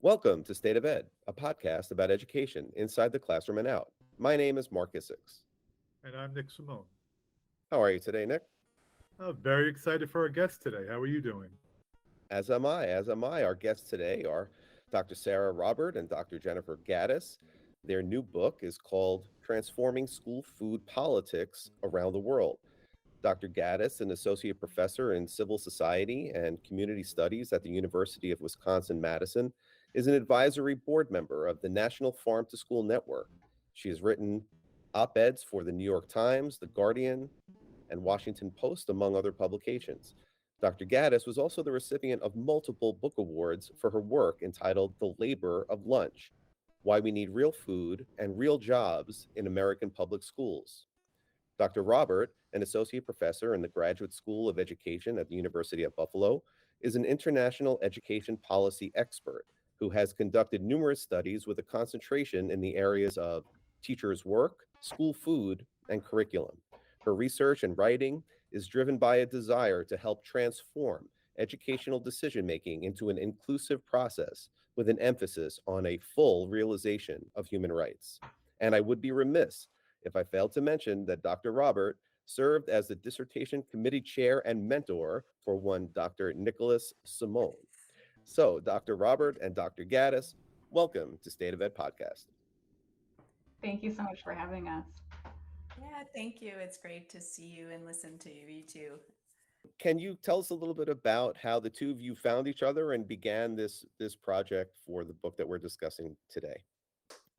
Welcome to State of Ed, a podcast about education inside the classroom and out. My name is Mark Isix. And I'm Nick Simone. How are you today, Nick? Very excited for our guest today. How are you doing? As am I. Our guests today are Dr. Sarah Robert and Dr. Jennifer Gaddis. Their new book is called Transforming School Food Politics Around the World. Dr. Gaddis, an associate professor in civil society and community studies at the University of Wisconsin-Madison, is an advisory board member of the National Farm to School Network. She has written op-eds for the New York Times, The Guardian, and Washington Post, among other publications. Dr. Gaddis was also the recipient of multiple book awards for her work entitled The Labor of Lunch: Why We Need Real Food and Real Jobs in American Public Schools. Dr. Robert, an associate professor in the Graduate School of Education at the University of Buffalo, is an international education policy expert who has conducted numerous studies with a concentration in the areas of teachers' work, school food, and curriculum. Her research and writing is driven by a desire to help transform educational decision-making into an inclusive process with an emphasis on a full realization of human rights. And I would be remiss if I failed to mention that Dr. Robert served as the dissertation committee chair and mentor for one Dr. Nicholas Simone. So, Dr. Robert and Dr. Gaddis, welcome to State of Ed Podcast. Thank you so much for having us. Yeah, thank you. It's great to see you and listen to you too. Can you tell us a little bit about how the two of you found each other and began this project for the book that we're discussing today?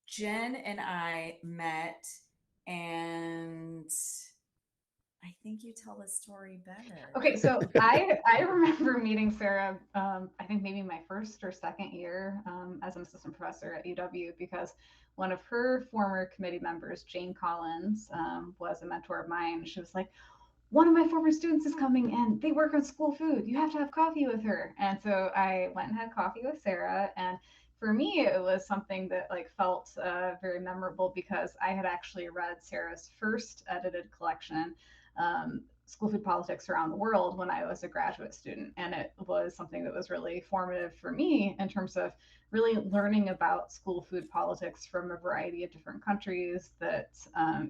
Jen and I met, and I think you tell the story better. Okay, so I remember meeting Sarah, I think maybe my first or second year as an assistant professor at UW, because one of her former committee members, Jane Collins, was a mentor of mine. She was like, one of my former students is coming in. They work on school food. You have to have coffee with her. And so I went and had coffee with Sarah. And for me, it was something that felt very memorable because I had actually read Sarah's first edited collection, School Food Politics Around the World, when I was a graduate student. And it was something that was really formative for me in terms of really learning about school food politics from a variety of different countries that,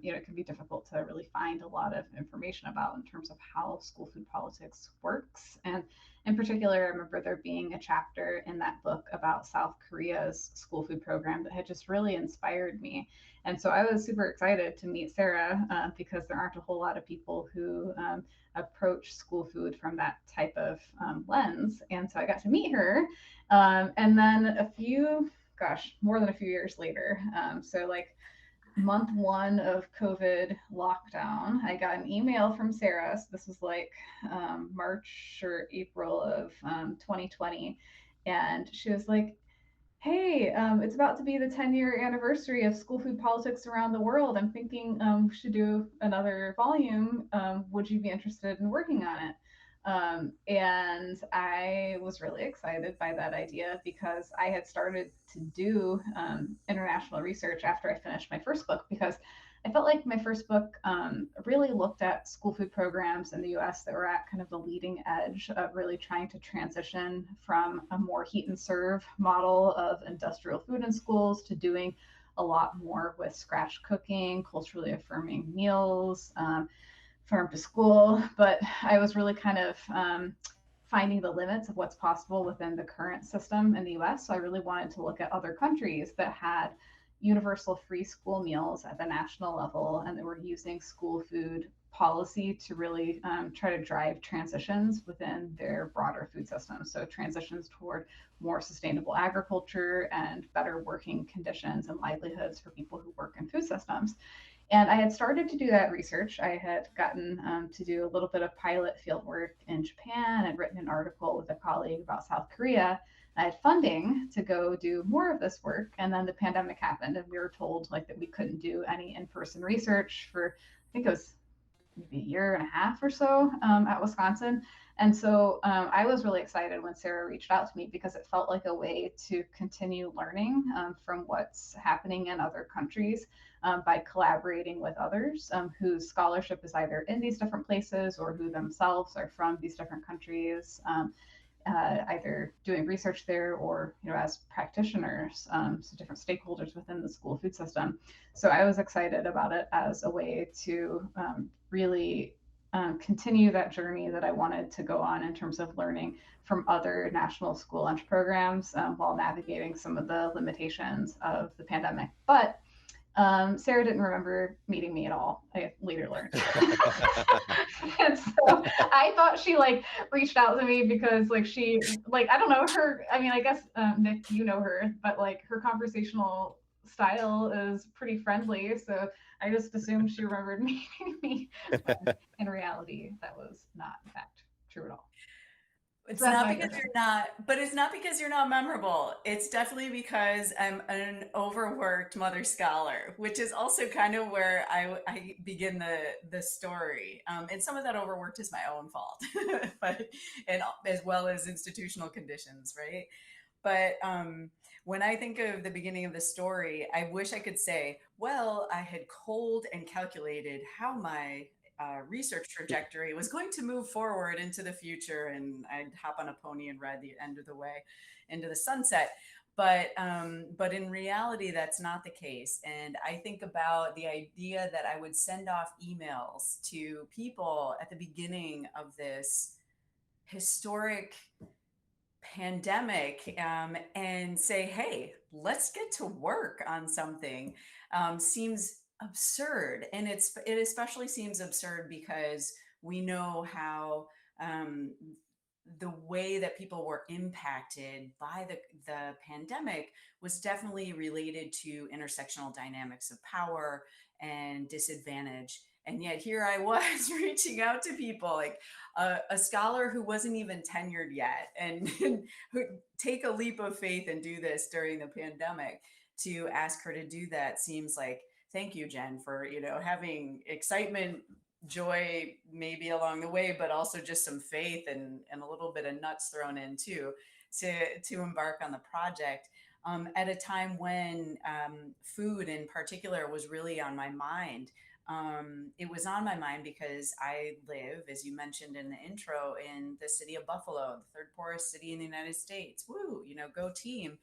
it can be difficult to really find a lot of information about in terms of how school food politics works. And in particular, I remember there being a chapter in that book about South Korea's school food program that had just really inspired me. And so I was super excited to meet Sarah because there aren't a whole lot of people who approach school food from that type of lens. And so I got to meet her. And then more than a few years later, month one of COVID lockdown, I got an email from Sarah. So this was March or April of 2020. And she was like, hey, it's about to be the 10-year anniversary of School Food Politics Around the World. I'm thinking we should do another volume. Would you be interested in working on it? And I was really excited by that idea because I had started to do international research after I finished my first book, because I felt like my first book really looked at school food programs in the US that were at kind of the leading edge of really trying to transition from a more heat and serve model of industrial food in schools to doing a lot more with scratch cooking, culturally affirming meals, farm to school. But I was really kind of finding the limits of what's possible within the current system in the US. So I really wanted to look at other countries that had universal free school meals at the national level, and that were using school food policy to really try to drive transitions within their broader food system. So transitions toward more sustainable agriculture and better working conditions and livelihoods for people who work in food systems. And I had started to do that research. I had gotten to do a little bit of pilot field work in Japan. I'd written an article with a colleague about South Korea. I had funding to go do more of this work. And then the pandemic happened, and we were told that we couldn't do any in-person research for, I think it was maybe a year and a half or so at Wisconsin. And so I was really excited when Sarah reached out to me, because it felt like a way to continue learning from what's happening in other countries by collaborating with others whose scholarship is either in these different places or who themselves are from these different countries. either doing research there or as practitioners, so different stakeholders within the school food system. So I was excited about it as a way to really continue that journey that I wanted to go on in terms of learning from other national school lunch programs while navigating some of the limitations of the pandemic. But Sarah didn't remember meeting me at all. I later learned. And so I thought she reached out to me because she I don't know her. I mean, I guess Nick, you know her, but her conversational style is pretty friendly. So I just assumed she remembered meeting me. When in reality, that was not in fact true at all. It's not because you're not, but it's not because you're not memorable. It's definitely because I'm an overworked mother scholar, which is also kind of where I begin the story. And some of that overworked is my own fault, but and as well as institutional conditions, right? But when I think of the beginning of the story, I wish I could say, well, I had culled and calculated how my research trajectory was going to move forward into the future, and I'd hop on a pony and ride the end of the way into the sunset. But in reality, that's not the case. And I think about the idea that I would send off emails to people at the beginning of this historic pandemic and say, hey, let's get to work on something seems absurd. And it especially seems absurd because we know how the way that people were impacted by the pandemic was definitely related to intersectional dynamics of power and disadvantage. And yet here I was reaching out to people like a scholar who wasn't even tenured yet and who take a leap of faith and do this during the pandemic. To ask her to do that seems like, thank you, Jen, for having excitement, joy maybe along the way, but also just some faith and a little bit of nuts thrown in too to embark on the project at a time when food in particular was really on my mind. It was on my mind because I live, as you mentioned in the intro, in the city of Buffalo, the third poorest city in the United States. Woo, go team.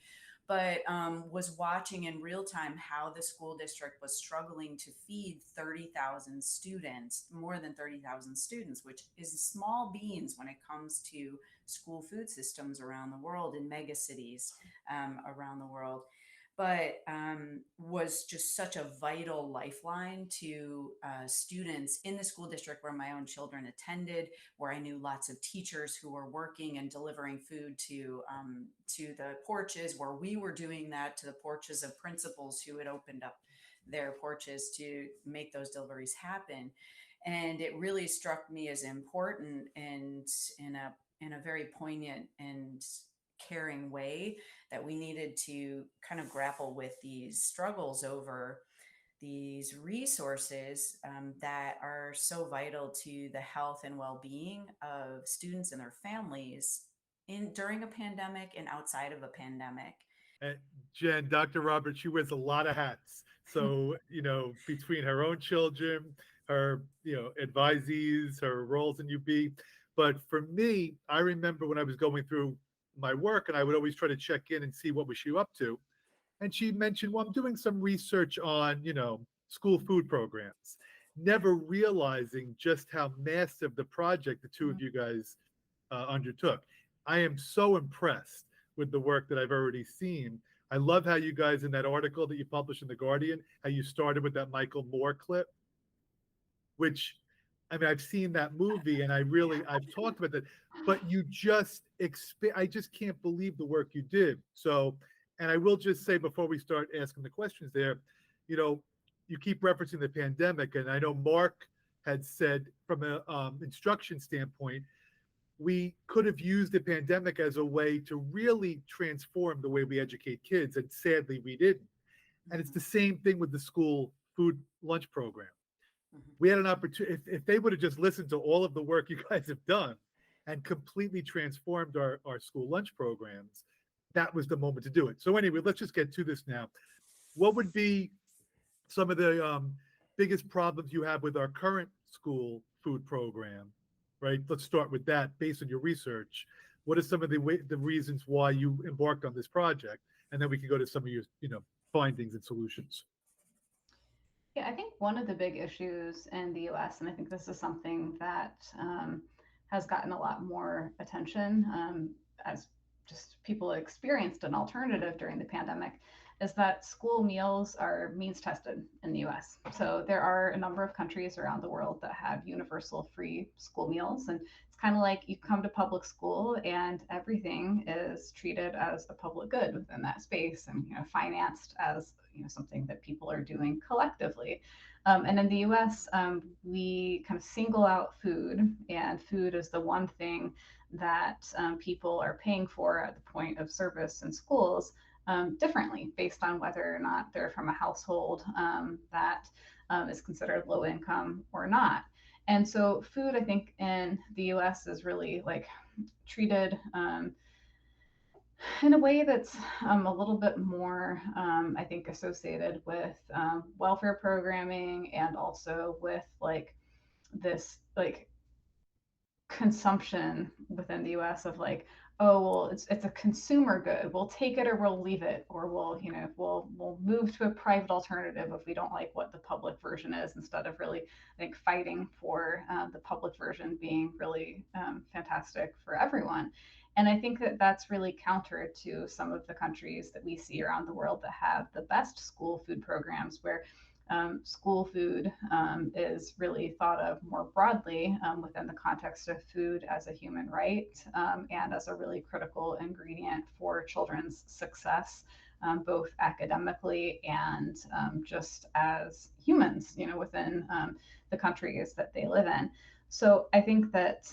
But was watching in real time how the school district was struggling to feed 30,000 students, more than 30,000 students, which is small beans when it comes to school food systems around the world in mega cities around the world. But was just such a vital lifeline to students in the school district where my own children attended, where I knew lots of teachers who were working and delivering food to the porches, where we were doing that to the porches of principals who had opened up their porches to make those deliveries happen. And it really struck me as important and in a very poignant and caring way that we needed to kind of grapple with these struggles over these resources that are so vital to the health and well-being of students and their families during a pandemic and outside of a pandemic. And Jen, Dr. Roberts, she wears a lot of hats. So, between her own children, her, advisees, her roles in UB. But for me, I remember when I was going through my work and I would always try to check in and see what was she up to. And she mentioned, well, I'm doing some research on, school food programs, never realizing just how massive the project the two of you guys undertook. I am so impressed with the work that I've already seen. I love how you guys, in that article that you published in The Guardian, how you started with that Michael Moore clip, which, I mean, I've seen that movie and I've talked about that, but you just, I just can't believe the work you did. So, and I will just say before we start asking the questions there, you keep referencing the pandemic, and I know Mark had said from an instruction standpoint, we could have used the pandemic as a way to really transform the way we educate kids, and sadly we didn't. And it's the same thing with the school food lunch program. We had an opportunity, if they would have just listened to all of the work you guys have done and completely transformed our school lunch programs, that was the moment to do it. So anyway, let's just get to this now. What would be some of the biggest problems you have with our current school food program, right? Let's start with that based on your research. What are some of the reasons why you embarked on this project? And then we can go to some of your, findings and solutions. Yeah, I think one of the big issues in the US, and I think this is something that has gotten a lot more attention as just people experienced an alternative during the pandemic, is that school meals are means tested in the US. So there are a number of countries around the world that have universal free school meals. And it's kind of like you come to public school and everything is treated as a public good within that space and financed as something that people are doing collectively. And in the US, we kind of single out food, and food is the one thing that people are paying for at the point of service in schools differently based on whether or not they're from a household that is considered low income or not. And so food, I think, in the US is really like treated in a way that's a little bit more, I think, associated with welfare programming and also with like this like consumption within the US of like, oh well, it's a consumer good. We'll take it or we'll leave it, or we'll move to a private alternative if we don't like what the public version is, instead of really, I think, fighting for the public version being really fantastic for everyone. And I think that that's really counter to some of the countries that we see around the world that have the best school food programs, where school food is really thought of more broadly within the context of food as a human right and as a really critical ingredient for children's success, both academically and just as humans, within the countries that they live in. So I think that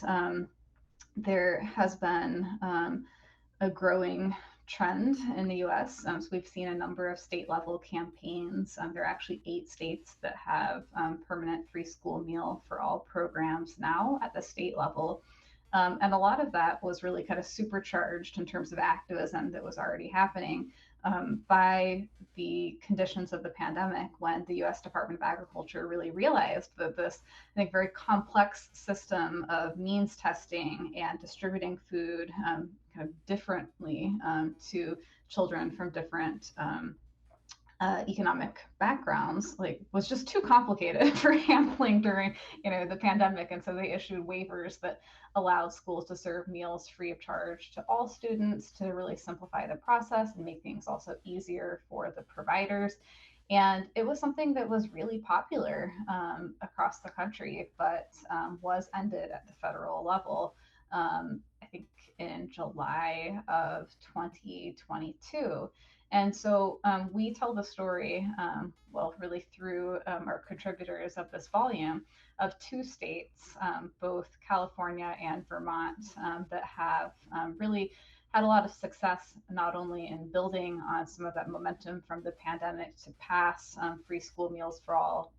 there has been a growing trend in the US. So we've seen a number of state level campaigns. There are actually 8 states that have permanent free school meal for all programs now at the state level. And a lot of that was really kind of supercharged in terms of activism that was already happening by the conditions of the pandemic, when the US Department of Agriculture really realized that this, I think, very complex system of means testing and distributing food kind of differently to children from different economic backgrounds was just too complicated for handling during the pandemic. And so they issued waivers that allowed schools to serve meals free of charge to all students, to really simplify the process and make things also easier for the providers. And it was something that was really popular across the country, but was ended at the federal level, I think in July of 2022. And so we tell the story, really through our contributors of this volume, of 2 states, both California and Vermont, that have really had a lot of success, not only in building on some of that momentum from the pandemic to pass free school meals for all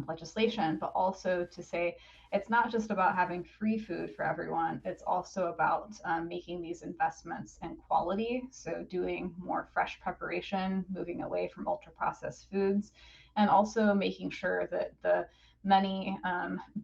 legislation, but also to say it's not just about having free food for everyone. It's also about making these investments in quality. So doing more fresh preparation, moving away from ultra processed foods, and also making sure that the many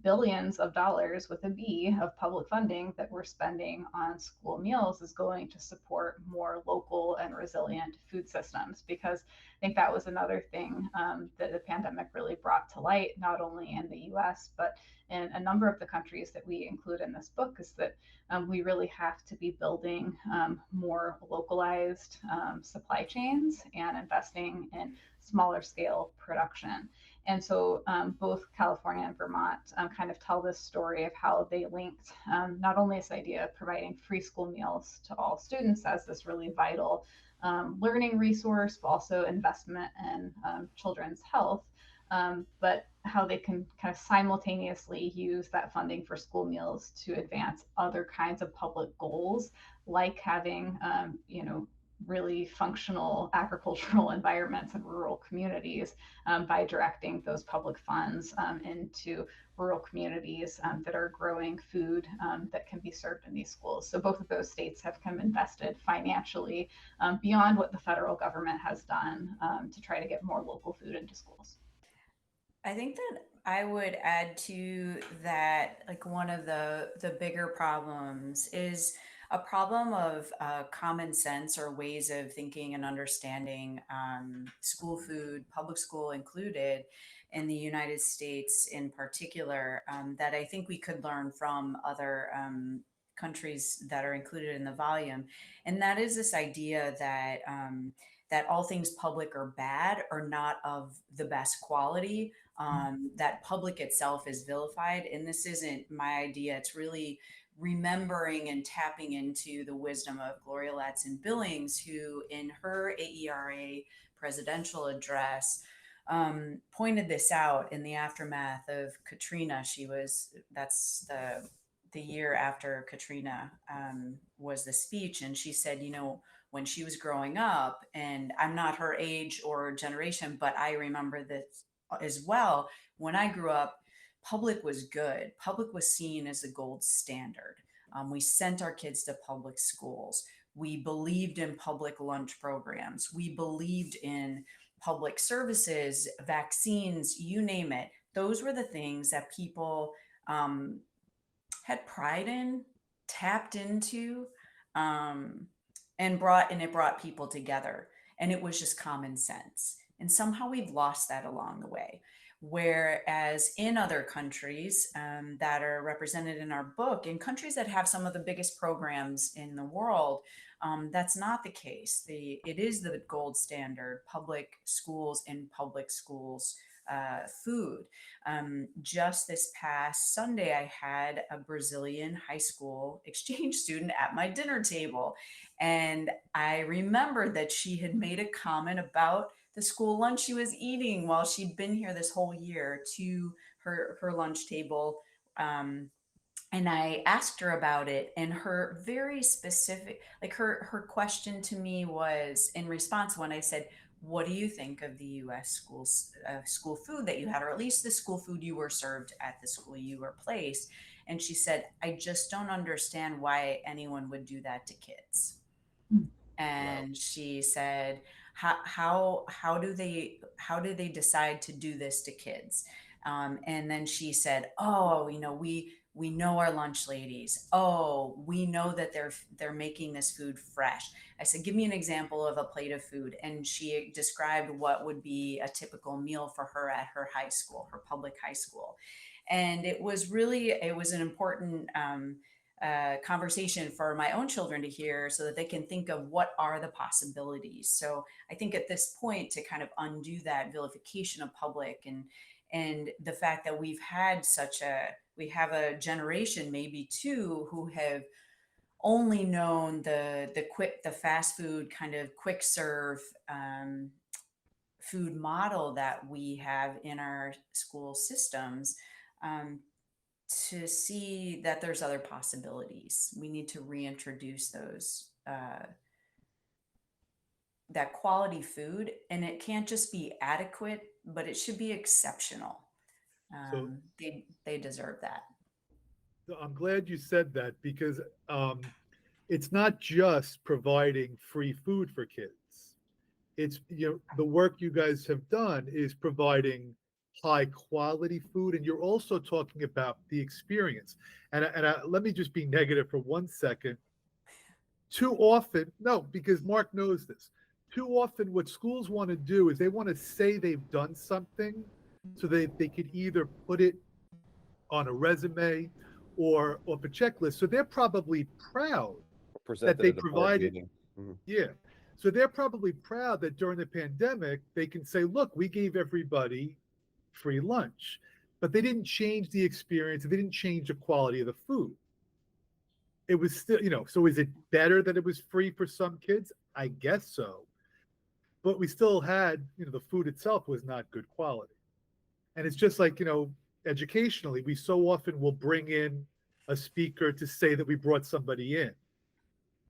billions of dollars with a B of public funding that we're spending on school meals is going to support more local and resilient food systems. Because I think that was another thing that the pandemic really brought to light, not only in the US, but in a number of the countries that we include in this book, is that we really have to be building more localized supply chains and investing in smaller scale production. And so both California and Vermont kind of tell this story of how they linked not only this idea of providing free school meals to all students as this really vital learning resource, but also investment in children's health, but how they can kind of simultaneously use that funding for school meals to advance other kinds of public goals, like having, really functional agricultural environments in rural communities by directing those public funds into rural communities that are growing food that can be served in these schools. So both of those states have kind of invested financially beyond what the federal government has done to try to get more local food into schools. I think that I would add to that, like one of the bigger problems is a problem of common sense or ways of thinking and understanding school food, public school included, in the United States in particular, that I think we could learn from other countries that are included in the volume. And that is this idea that that all things public are bad or not of the best quality, that public itself is vilified. And this isn't my idea. It's really remembering and tapping into the wisdom of Gloria Ladson Billings, who in her AERA presidential address pointed this out in the aftermath of Katrina. That's the year after Katrina was the speech. And she said, you know, when she was growing up, and I'm not her age or generation, but I remember this as well. When I grew up, public was good. Public was seen as the gold standard. We sent our kids to public schools. We believed in public lunch programs. We believed in public services, vaccines, you name it. Those were the things that people had pride in, tapped into, and it brought people together. And it was just common sense. And somehow we've lost that along the way. Whereas in other countries that are represented in our book, in countries that have some of the biggest programs in the world, that's not the case. It is the gold standard, public schools and public schools food. Just this past Sunday, I had a Brazilian high school exchange student at my dinner table. And I remembered that she had made a comment about the school lunch she was eating while she'd been here this whole year to her lunch table. And I asked her about it, and her very specific, like her question to me was in response when I said, "What do you think of the U.S. school food that you had, or at least the school food you were served at the school you were placed?" And she said, "I just don't understand why anyone would do that to kids." And she said, how do they decide to do this to kids? And then she said, "Oh, you know, we know our lunch ladies. Oh, we know that they're making this food fresh." I said, "Give me an example of a plate of food." And she described what would be a typical meal for her at her high school, her public high school. And it was an important conversation for my own children to hear, so that they can think of what are the possibilities. So I think at this point, to kind of undo that vilification of public, and the fact that we have a generation, maybe two, who have only known the fast food kind of quick serve food model that we have in our school systems. To see that there's other possibilities. We need to reintroduce those, that quality food, and it can't just be adequate, but it should be exceptional. So They deserve that. I'm glad you said that, because it's not just providing free food for kids. It's, you know, the work you guys have done is providing high quality food, and you're also talking about the experience. And let me just be negative for 1 second. Too often, no, because Mark knows this. Too often, what schools want to do is they want to say they've done something, so they could either put it on a resume or off a checklist. So they're probably proud that they provided. Yeah. So they're probably proud that during the pandemic, they can say, "Look, we gave everybody free lunch," but they didn't change the experience. They didn't change the quality of the food. It was still, you know, so is it better that it was free for some kids? I guess so. But we still had, you know, the food itself was not good quality. And it's just like, you know, educationally, we so often will bring in a speaker to say that we brought somebody in,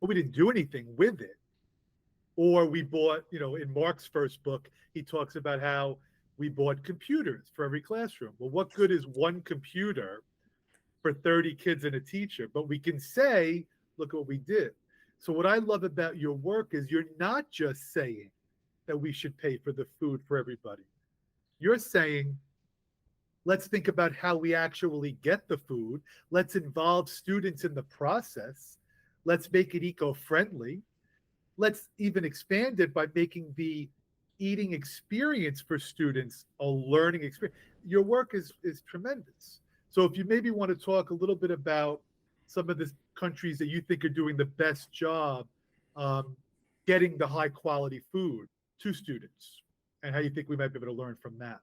but we didn't do anything with it. Or we bought, you know, in Mark's first book, he talks about how we bought computers for every classroom. Well, what good is one computer for 30 kids and a teacher? But we can say, "Look what we did." So what I love about your work is you're not just saying that we should pay for the food for everybody. You're saying, let's think about how we actually get the food. Let's involve students in the process. Let's make it eco-friendly. Let's even expand it by making the eating experience for students a learning experience. Your work is tremendous. So if you maybe want to talk a little bit about some of the countries that you think are doing the best job um, getting the high quality food to students, and how you think we might be able to learn from that.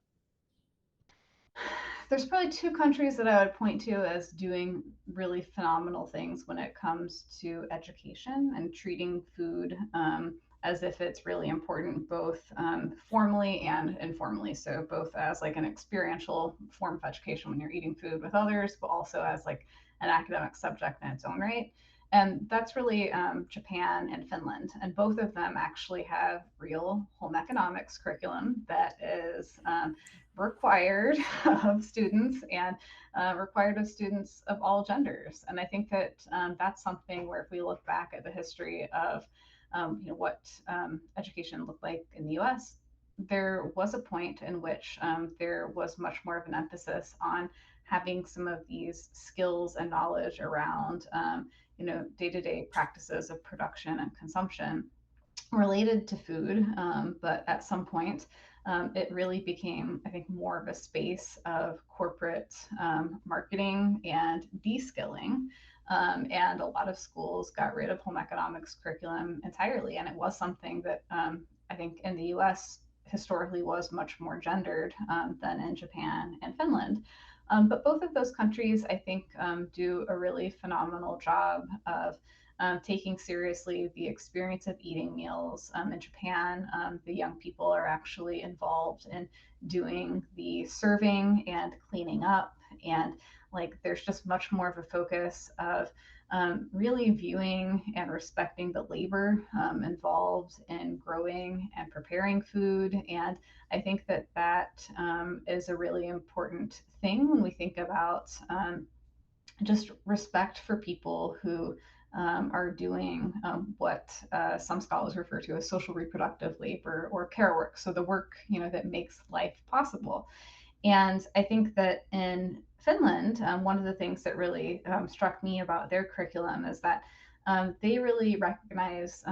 There's probably two countries that I would point to as doing really phenomenal things when it comes to education and treating food as if it's really important, both formally and informally. So both as like an experiential form of education when you're eating food with others, but also as like an academic subject in its own right. And that's really Japan and Finland. And both of them actually have real home economics curriculum that is required of students and required of students of all genders. And I think that that's something where if we look back at the history of what education looked like in the U.S., there was a point in which there was much more of an emphasis on having some of these skills and knowledge around day-to-day practices of production and consumption related to food, but at some point, it really became, I think, more of a space of corporate marketing and de-skilling. And a lot of schools got rid of home economics curriculum entirely. And it was something that I think in the US historically was much more gendered than in Japan and Finland. But both of those countries, I think, do a really phenomenal job of taking seriously the experience of eating meals. In Japan, the young people are actually involved in doing the serving and cleaning up. And like there's just much more of a focus of really viewing and respecting the labor involved in growing and preparing food. And I think that that is a really important thing when we think about just respect for people who are doing what some scholars refer to as social reproductive labor or care work. So the work, that makes life possible. And I think that in Finland, one of the things that really struck me about their curriculum is that they really recognize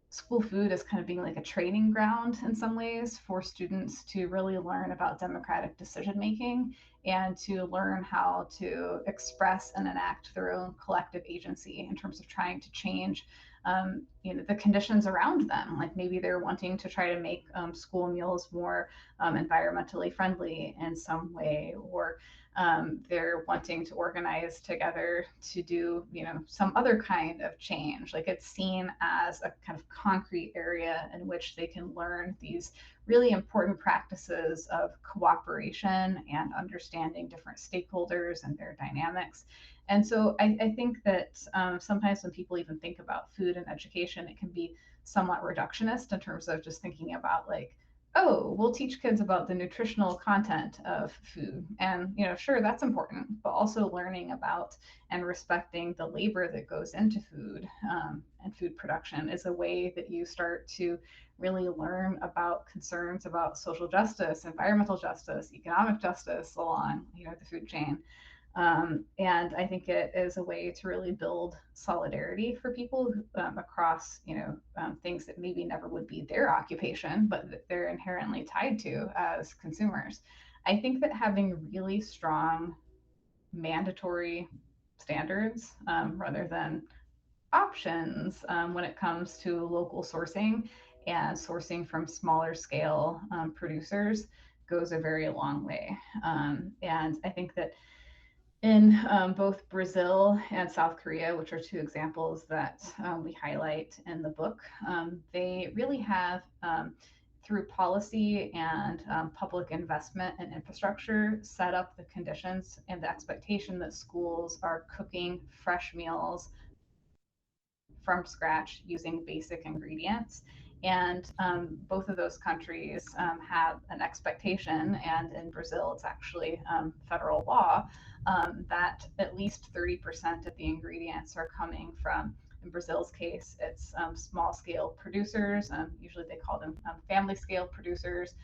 school food as kind of being like a training ground in some ways for students to really learn about democratic decision making and to learn how to express and enact their own collective agency in terms of trying to change the conditions around them. Like maybe they're wanting to try to make school meals more environmentally friendly in some way, or they're wanting to organize together to do, some other kind of change. Like it's seen as a kind of concrete area in which they can learn these really important practices of cooperation and understanding different stakeholders and their dynamics. And so I think that sometimes when people even think about food and education, it can be somewhat reductionist in terms of just thinking about like, oh, we'll teach kids about the nutritional content of food. And, sure, that's important, but also learning about and respecting the labor that goes into food and food production is a way that you start to really learn about concerns about social justice, environmental justice, economic justice along, the food chain. And I think it is a way to really build solidarity for people across, things that maybe never would be their occupation, but that they're inherently tied to as consumers. I think that having really strong mandatory standards rather than options when it comes to local sourcing and sourcing from smaller scale producers goes a very long way. And I think that in both Brazil and South Korea, which are two examples that we highlight in the book, they really have, through policy and public investment and infrastructure, set up the conditions and the expectation that schools are cooking fresh meals from scratch using basic ingredients. And both of those countries have an expectation, and in Brazil, it's actually federal law, that at least 30% of the ingredients are coming from In Brazil's case, it's small scale producers. Usually they call them family scale producers,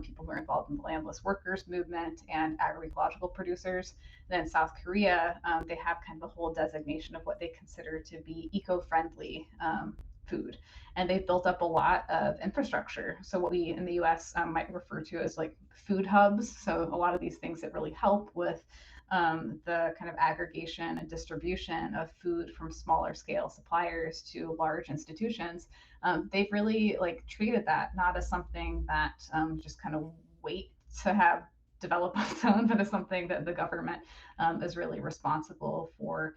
people who are involved in the landless workers movement, and agroecological producers. And then South Korea, they have kind of a whole designation of what they consider to be eco-friendly food. And they've built up a lot of infrastructure. So what we in the US might refer to as like food hubs. So a lot of these things that really help with the kind of aggregation and distribution of food from smaller scale suppliers to large institutions, they've really like treated that not as something that just kind of wait to have develop on its own, but as something that the government is really responsible for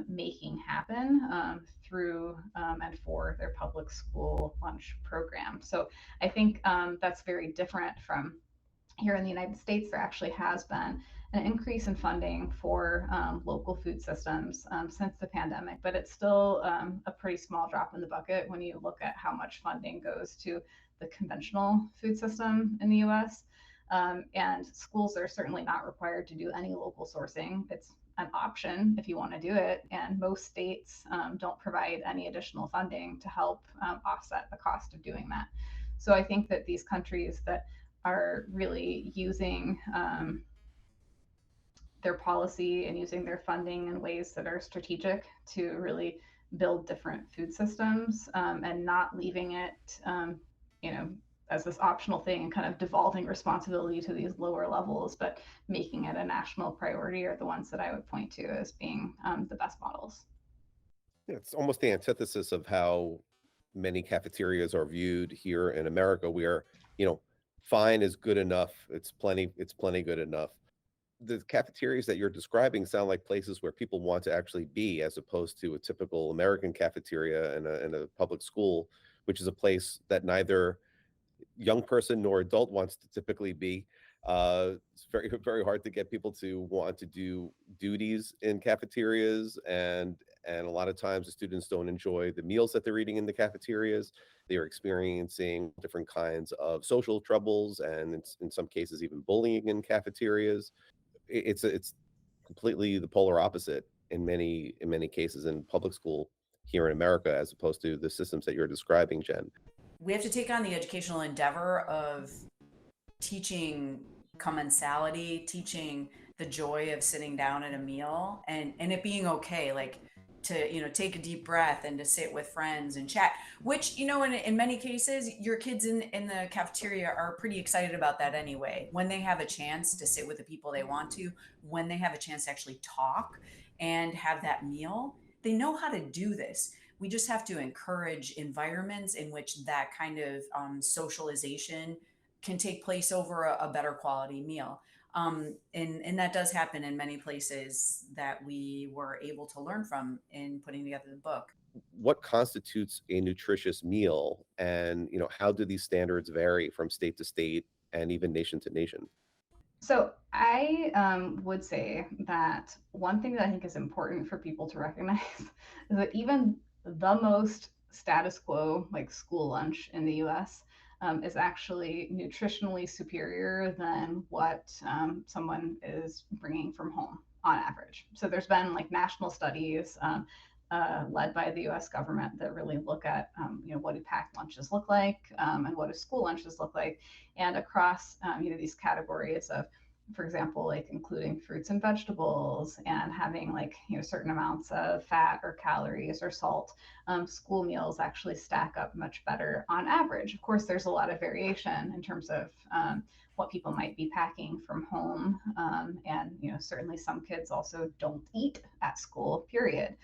making happen through and for their public school lunch program. So I think that's very different from here in the United States. There actually has been an increase in funding for local food systems since the pandemic, but it's still a pretty small drop in the bucket when you look at how much funding goes to the conventional food system in the US. And schools are certainly not required to do any local sourcing. It's an option if you want to do it. And most states don't provide any additional funding to help offset the cost of doing that. So I think that these countries that are really using their policy and using their funding in ways that are strategic to really build different food systems and not leaving it, you know, as this optional thing and kind of devolving responsibility to these lower levels, but making it a national priority are the ones that I would point to as being the best models. Yeah, it's almost the antithesis of how many cafeterias are viewed here in America, where, you know, fine is good enough. It's plenty good enough. The cafeterias that you're describing sound like places where people want to actually be, as opposed to a typical American cafeteria in a public school, which is a place that neither young person nor adult wants to typically be. It's very hard to get people to want to do duties in cafeterias, and a lot of times the students don't enjoy the meals that they're eating in the cafeterias. They are experiencing different kinds of social troubles, and in some cases even bullying in cafeterias. It's completely the polar opposite in many cases in public school here in America, as opposed to the systems that you're describing, Jen. We have to take on the educational endeavor of teaching commensality, teaching the joy of sitting down at a meal, and it being okay, like to, take a deep breath and to sit with friends and chat, which, in many cases, your kids in the cafeteria are pretty excited about that anyway. When they have a chance to sit with the people they want to, when they have a chance to actually talk and have that meal, they know how to do this. We just have to encourage environments in which that kind of socialization can take place over a better quality meal. And that does happen in many places that we were able to learn from in putting together the book. What constitutes a nutritious meal, and how do these standards vary from state to state and even nation to nation? So I would say that one thing that I think is important for people to recognize is that even the most status quo, like school lunch in the US, is actually nutritionally superior than what someone is bringing from home on average. So there's been like national studies led by the US government that really look at, what do packed lunches look like and what do school lunches look like. And across, these categories of, for example, like including fruits and vegetables and having like, certain amounts of fat or calories or salt, school meals actually stack up much better on average. Of course, there's a lot of variation in terms of what people might be packing from home. And, certainly some kids also don't eat at school, period.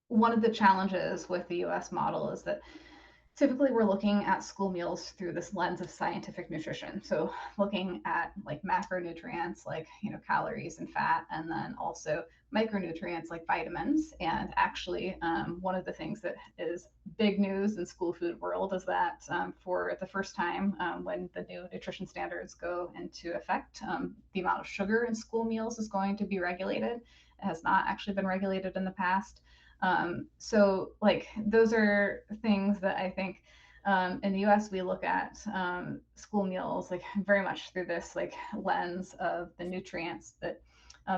One of the challenges with the US model is that typically we're looking at school meals through this lens of scientific nutrition. So looking at like macronutrients like, calories and fat, and then also micronutrients like vitamins. And actually, one of the things that is big news in school food world is that for the first time, when the new nutrition standards go into effect, the amount of sugar in school meals is going to be regulated. It has not actually been regulated in the past. So like those are things that I think in the US we look at school meals like very much through this like lens of the nutrients that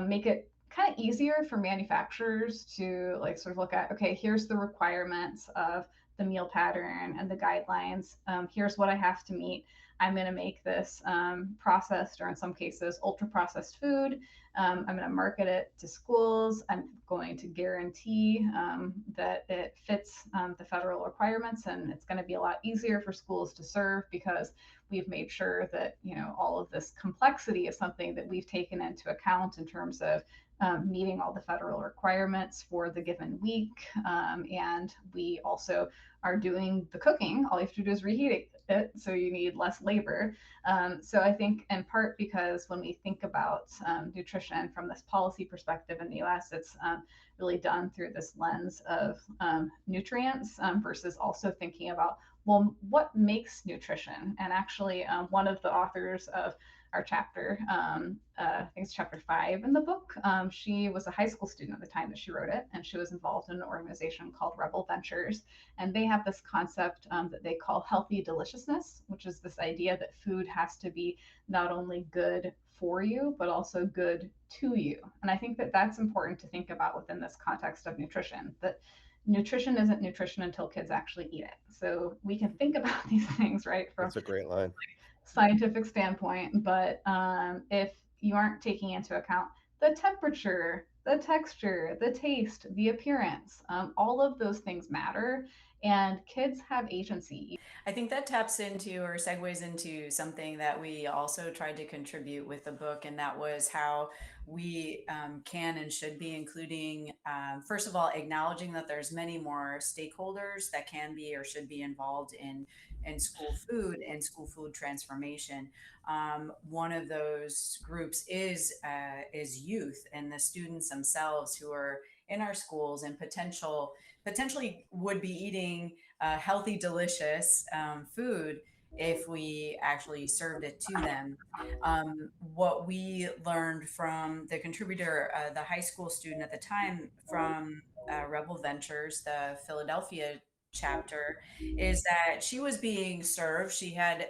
make it kind of easier for manufacturers to like sort of look at, okay, here's the requirements of the meal pattern and the guidelines. Here's what I have to meet. I'm going to make this processed, or in some cases, ultra processed food. I'm going to market it to schools. I'm going to guarantee that it fits the federal requirements, and it's going to be a lot easier for schools to serve because we've made sure that, you know, all of this complexity is something that we've taken into account in terms of meeting all the federal requirements for the given week. And we also are doing the cooking. All you have to do is reheat it, so you need less labor. So I think in part because when we think about nutrition from this policy perspective in the US, it's really done through this lens of nutrients versus also thinking about, well, what makes nutrition? And actually, one of the authors of our chapter, I think it's chapter 5 in the book, she was a high school student at the time that she wrote it, and she was involved in an organization called Rebel Ventures. And they have this concept that they call healthy deliciousness, which is this idea that food has to be not only good for you, but also good to you. And I think that that's important to think about within this context of nutrition, that nutrition isn't nutrition until kids actually eat it. So we can think about these things, right, from That's a great line. scientific standpoint, but if you aren't taking into account the temperature, the texture, the taste, the appearance, all of those things matter, and kids have agency. I think that taps into or segues into something that we also tried to contribute with the book, and that was how we can and should be including, first of all, acknowledging that there's many more stakeholders that can be or should be involved in school food and school food transformation. One of those groups is youth and the students themselves who are in our schools and potentially would be eating healthy, delicious food if we actually served it to them. What we learned from the contributor, the high school student at the time from Rebel Ventures, the Philadelphia chapter, is that she was being served. She had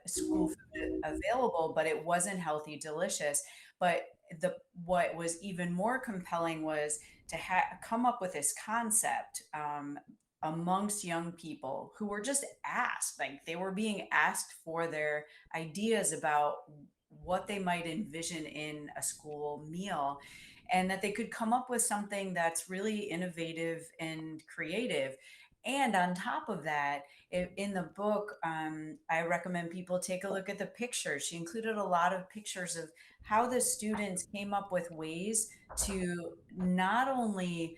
school food available, but it wasn't healthy, delicious. But what was even more compelling was to come up with this concept amongst young people who were just asked, like they were being asked for their ideas about what they might envision in a school meal, and that they could come up with something that's really innovative and creative. And on top of that, in the book, I recommend people take a look at the pictures. She included a lot of pictures of how the students came up with ways to not only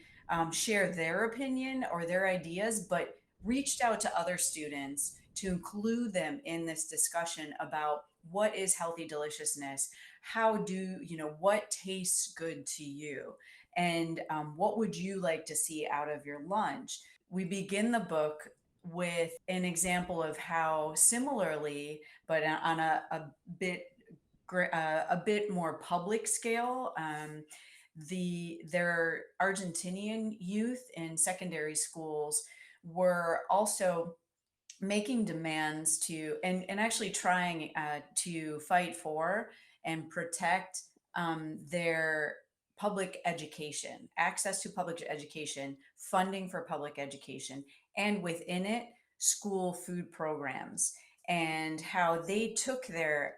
share their opinion or their ideas, but reached out to other students to include them in this discussion about what is healthy deliciousness, what tastes good to you, and what would you like to see out of your lunch. We begin the book with an example of how similarly, but on a bit more public scale, their Argentinian youth in secondary schools were also making demands to and actually trying to fight for and protect their public education, access to public education, funding for public education, and within it, school food programs, and how they took their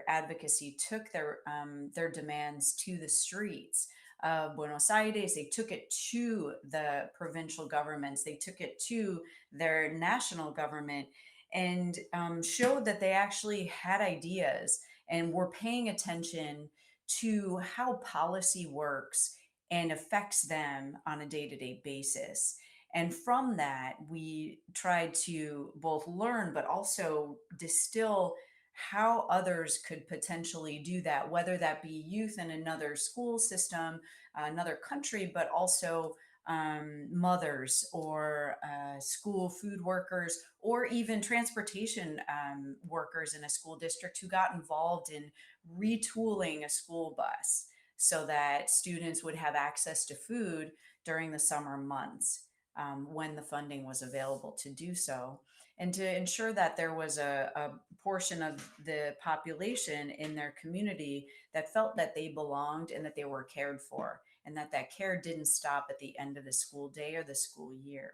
advocacy, took their demands to the streets of Buenos Aires. They took it to the provincial governments. They took it to their national government, and showed that they actually had ideas and were paying attention to how policy works and affects them on a day-to-day basis. And from that, we tried to both learn, but also distill how others could potentially do that, whether that be youth in another school system, another country, but also mothers or school food workers, or even transportation workers in a school district who got involved in retooling a school bus so that students would have access to food during the summer months. when the funding was available to do so, and to ensure that there was a portion of the population in their community that felt that they belonged and that they were cared for, and that that care didn't stop at the end of the school day or the school year.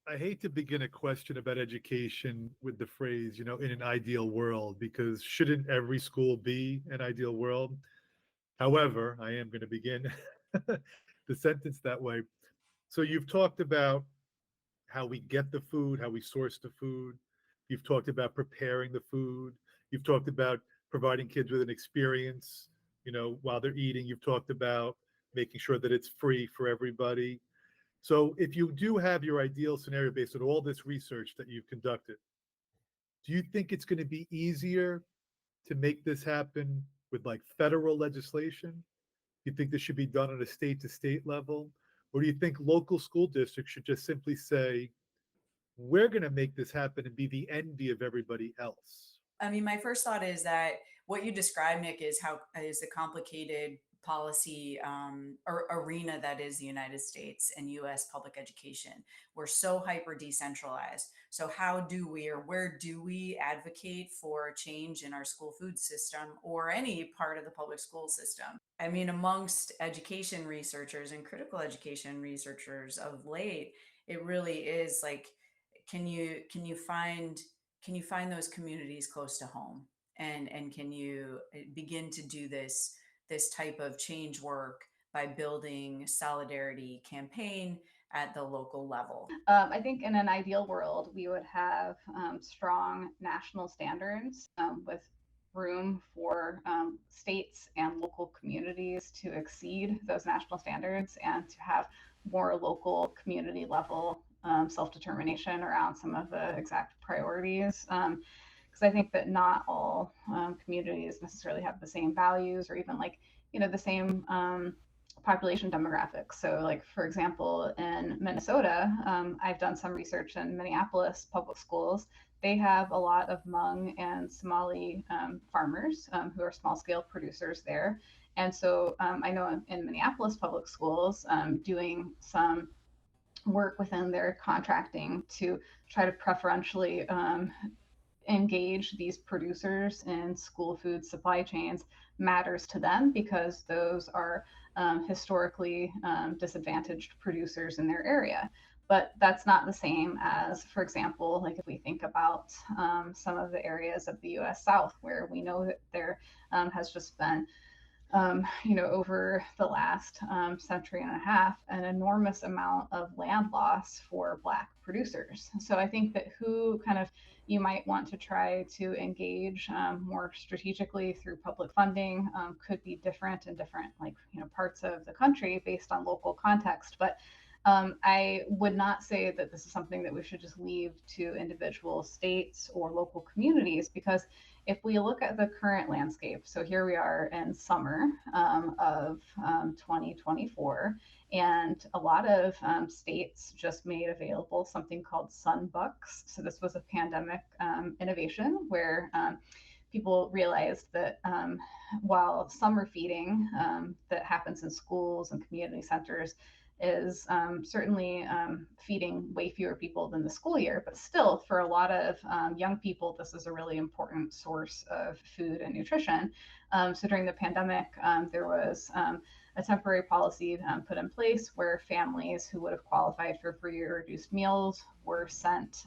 I hate to begin a question about education with the phrase, in an ideal world, because shouldn't every school be an ideal world? However, I am going to begin the sentence that way. So you've talked about how we get the food, how we source the food. You've talked about preparing the food. You've talked about providing kids with an experience, while they're eating. You've talked about making sure that it's free for everybody. So if you do have your ideal scenario based on all this research that you've conducted, do you think it's going to be easier to make this happen with like federal legislation? Do you think this should be done on a state to state level? Or do you think local school districts should just simply say, we're going to make this happen and be the envy of everybody else? I mean, my first thought is that what you described, Nick, is the complicated policy or arena that is the United States and U.S. public education. We're so hyper decentralized. So how do we, or where do we advocate for change in our school food system or any part of the public school system? I mean, amongst education researchers and critical education researchers of late, it really is like, can you find those communities close to home, and can you begin to do this type of change work by building solidarity campaign at the local level? I think in an ideal world, we would have strong national standards with room for states and local communities to exceed those national standards and to have more local community level self-determination around some of the exact priorities. Because I think that not all communities necessarily have the same values or even the same population demographics. So like, for example, in Minnesota, I've done some research in Minneapolis public schools. They have a lot of Hmong and Somali farmers who are small scale producers there. And so I know in Minneapolis public schools, doing some work within their contracting to try to preferentially engage these producers in school food supply chains matters to them, because those are historically disadvantaged producers in their area. But that's not the same as, for example, like if we think about some of the areas of the US South, where we know that there has just been over the last century and a half, an enormous amount of land loss for Black producers. So I think that who kind of you might want to try to engage more strategically through public funding could be different in different parts of the country based on local context. But I would not say that this is something that we should just leave to individual states or local communities, because if we look at the current landscape, so here we are in summer of 2024, and a lot of states just made available something called Sunbucks. So this was a pandemic innovation where people realized that while summer feeding that happens in schools and community centers is certainly feeding way fewer people than the school year, but still for a lot of young people, this is a really important source of food and nutrition. So during the pandemic, there was a temporary policy put in place where families who would have qualified for free or reduced meals were sent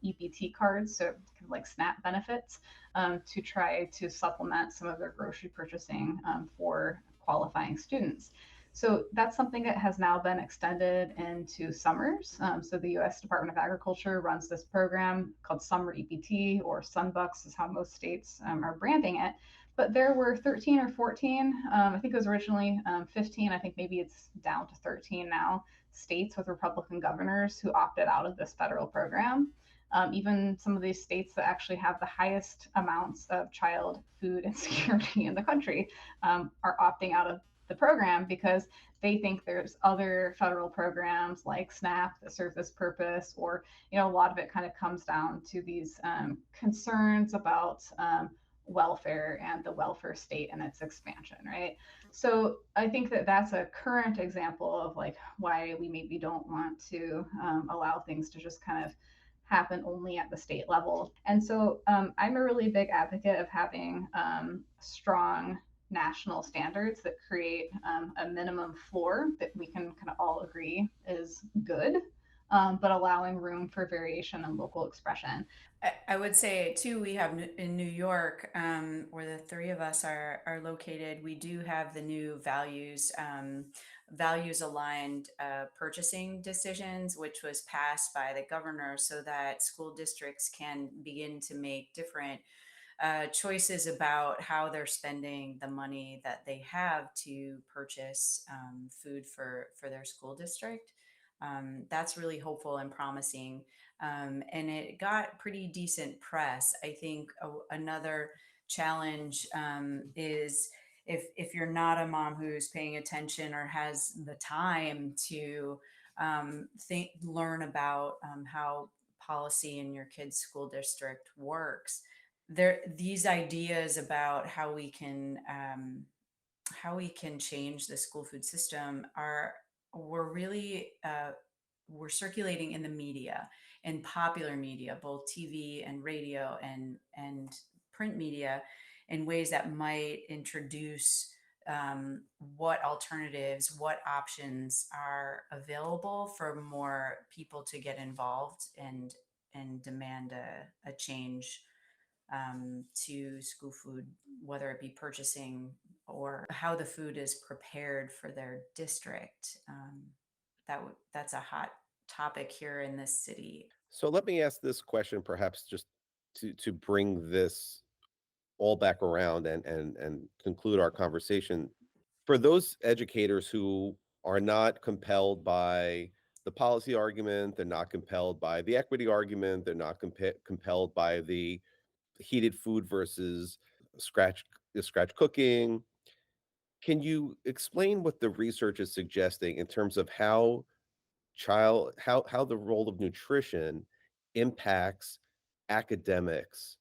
EBT cards, so kind of like SNAP benefits, to try to supplement some of their grocery purchasing for qualifying students. So that's something that has now been extended into summers. So the U.S. Department of Agriculture runs this program called Summer EBT, or Sunbucks is how most states are branding it. But there were 13 or 14, I think it was originally 15, I think maybe it's down to 13 now, states with Republican governors who opted out of this federal program. Even some of these states that actually have the highest amounts of child food insecurity in the country are opting out of the program because they think there's other federal programs like SNAP that serve this purpose, or a lot of it kind of comes down to these concerns about welfare and the welfare state and its expansion, right? So I think that that's a current example of like why we maybe don't want to allow things to just kind of happen only at the state level. And so I'm a really big advocate of having strong national standards that create a minimum floor that we can kind of all agree is good, but allowing room for variation and local expression. I would say too, we have in New York, where the three of us are located. We do have the new values aligned purchasing decisions, which was passed by the governor, so that school districts can begin to make different choices about how they're spending the money that they have to purchase food for their school district. That's really hopeful and promising. And it got pretty decent press. I think another challenge is if you're not a mom who's paying attention or has the time to learn about how policy in your kid's school district works, there these ideas about how we can change the school food system are were really were circulating in the media, in popular media, both TV and radio and print media, in ways that might introduce what alternatives, what options are available for more people to get involved and demand a change to school food, whether it be purchasing or how the food is prepared for their district. That's a hot topic here in this city. So let me ask this question, perhaps just to bring this all back around and conclude our conversation. For those educators who are not compelled by the policy argument, they're not compelled by the equity argument, they're not compelled by the heated food versus scratch scratch cooking. Can you explain what the research is suggesting in terms of how the role of nutrition impacts academics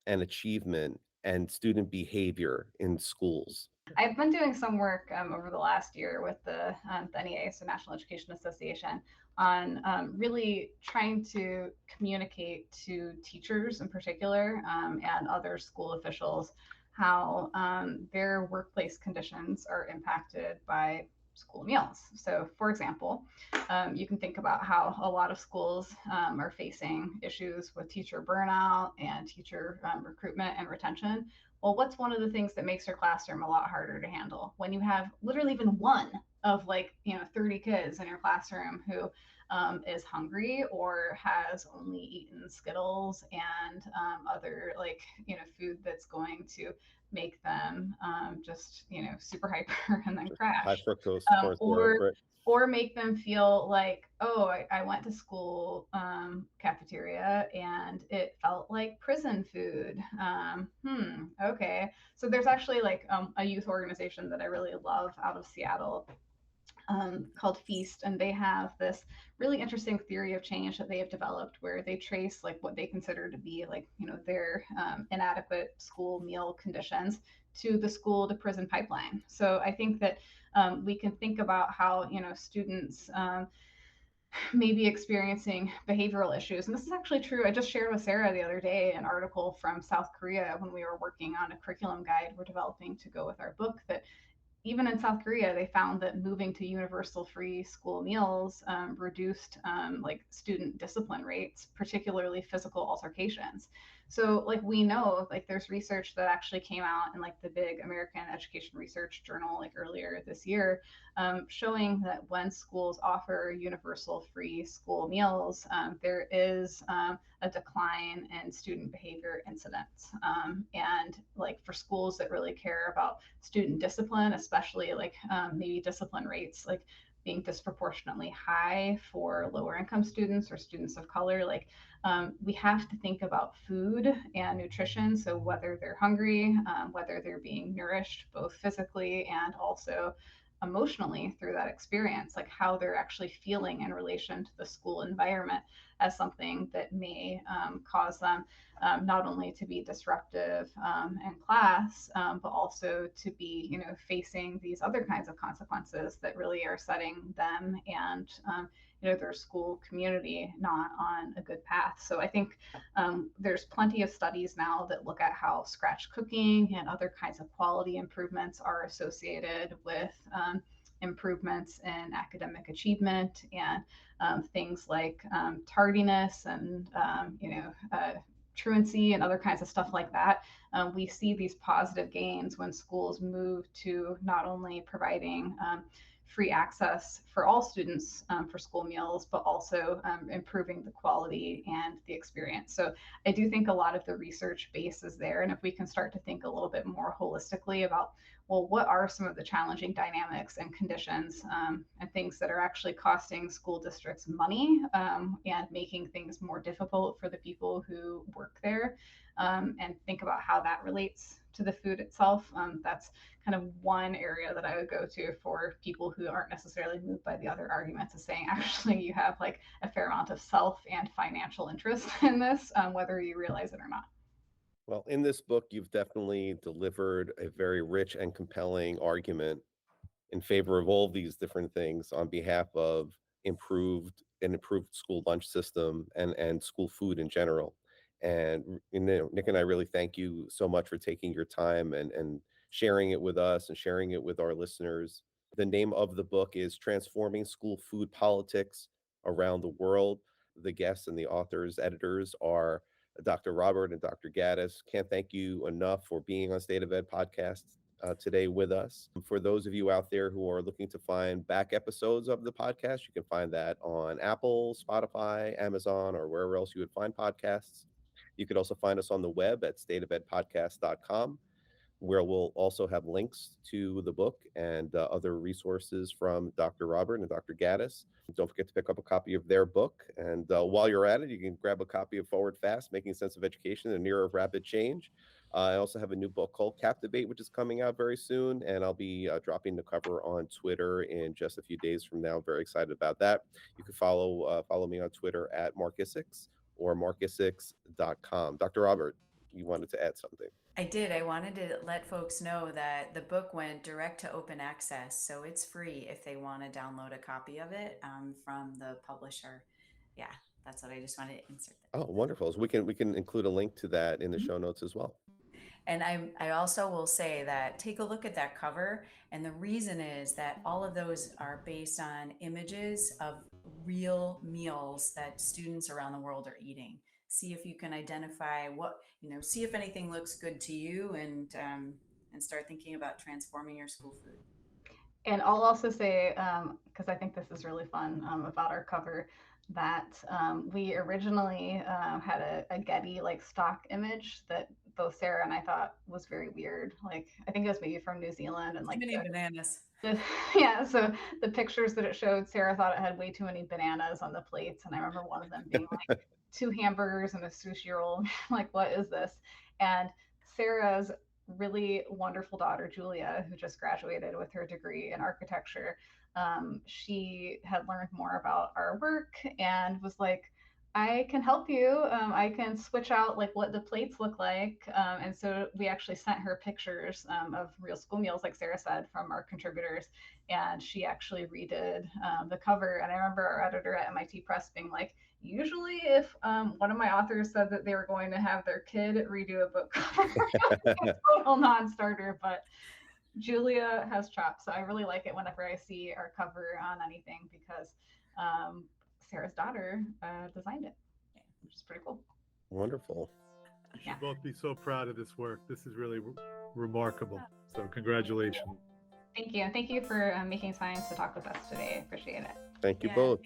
and achievement and student behavior in schools? I've been doing some work over the last year with the NEA, so National Education Association, on really trying to communicate to teachers in particular and other school officials how their workplace conditions are impacted by school meals. So, for example, you can think about how a lot of schools are facing issues with teacher burnout and teacher recruitment and retention. Well, what's one of the things that makes your classroom a lot harder to handle when you have literally even one of 30 kids in your classroom who is hungry or has only eaten Skittles and other food that's going to make them just super hyper and then High crash, fructose um, corn syrup, or right? or make them feel like, oh, I went to school cafeteria and it felt like prison food. Okay. So there's actually a youth organization that I really love out of Seattle called Feast, and they have this really interesting theory of change that they have developed, where they trace like what they consider to be their inadequate school meal conditions to the school to prison pipeline. So I think that we can think about how students may be experiencing behavioral issues. And this is actually true. I just shared with Sarah the other day an article from South Korea when we were working on a curriculum guide we're developing to go with our book, that even in South Korea, they found that moving to universal free school meals reduced student discipline rates, particularly physical altercations. So we know there's research that actually came out in the big American Education Research Journal earlier this year, showing that when schools offer universal free school meals, there is a decline in student behavior incidents. And for schools that really care about student discipline, especially maybe discipline rates being disproportionately high for lower income students or students of color, we have to think about food and nutrition. So whether they're hungry, whether they're being nourished both physically and also emotionally through that experience, like how they're actually feeling in relation to the school environment as something that may cause them not only to be disruptive in class, but also to be, facing these other kinds of consequences that really are setting them and their school community not on a good path. So I think there's plenty of studies now that look at how scratch cooking and other kinds of quality improvements are associated with improvements in academic achievement and things like tardiness and truancy and other kinds of stuff like that. We see these positive gains when schools move to not only providing free access for all students for school meals, but also improving the quality and the experience. So I do think a lot of the research base is there. And if we can start to think a little bit more holistically about, well, what are some of the challenging dynamics and conditions and things that are actually costing school districts money and making things more difficult for the people who work there, and think about how that relates to the food itself. That's kind of one area that I would go to for people who aren't necessarily moved by the other arguments, is saying actually you have like a fair amount of self and financial interest in this, whether you realize it or not. Well, in this book, you've definitely delivered a very rich and compelling argument in favor of all these different things on behalf of improved school lunch system and school food in general. And Nick and I really thank you so much for taking your time and sharing it with us and sharing it with our listeners. The name of the book is Transforming School Food Politics Around the World. The guests and the authors, editors are Dr. Robert and Dr. Gaddis. Can't thank you enough for being on State of Ed podcast today with us. For those of you out there who are looking to find back episodes of the podcast, you can find that on Apple, Spotify, Amazon, or wherever else you would find podcasts. You could also find us on the web at stateofedpodcast.com, where we'll also have links to the book and other resources from Dr. Robert and Dr. Gaddis. Don't forget to pick up a copy of their book. And while you're at it, you can grab a copy of Forward Fast, Making Sense of Education in an Era of Rapid Change. I also have a new book called Captivate, which is coming out very soon. And I'll be dropping the cover on Twitter in just a few days from now. I'm very excited about that. You can follow me on Twitter at Marcusix or marcusix.com. Dr. Robert, you wanted to add something. I did. I wanted to let folks know that the book went direct to open access, so it's free if they want to download a copy of it from the publisher. Yeah, that's what I just wanted to insert. Oh, wonderful. So we can include a link to that in the show notes as well. And I also will say that take a look at that cover. And the reason is that all of those are based on images of real meals that students around the world are eating. See if you can identify see if anything looks good to you, and start thinking about transforming your school food. And I'll also say, because I think this is really fun about our cover, that we originally had a Getty like stock image that both Sarah and I thought was very weird. Like I think it was maybe from New Zealand, and like too many bananas. Yeah, so the pictures that it showed, Sarah thought it had way too many bananas on the plates, and I remember one of them being like 2 hamburgers and a sushi roll. Like, what is this? And Sarah's really wonderful daughter, Julia, who just graduated with her degree in architecture, she had learned more about our work and was like, I can help you. I can switch out like what the plates look like. And so we actually sent her pictures of real school meals, like Sarah said, from our contributors. And she actually redid the cover. And I remember our editor at MIT Press being like, usually if one of my authors said that they were going to have their kid redo a book cover, it's a total non-starter, but Julia has chops. So I really like it whenever I see our cover on anything, because Sarah's daughter designed it, which is pretty cool. Wonderful. You should both be so proud of this work. This is really remarkable. So congratulations. Thank you. And thank you for making time to talk with us today. I appreciate it. Thank you both.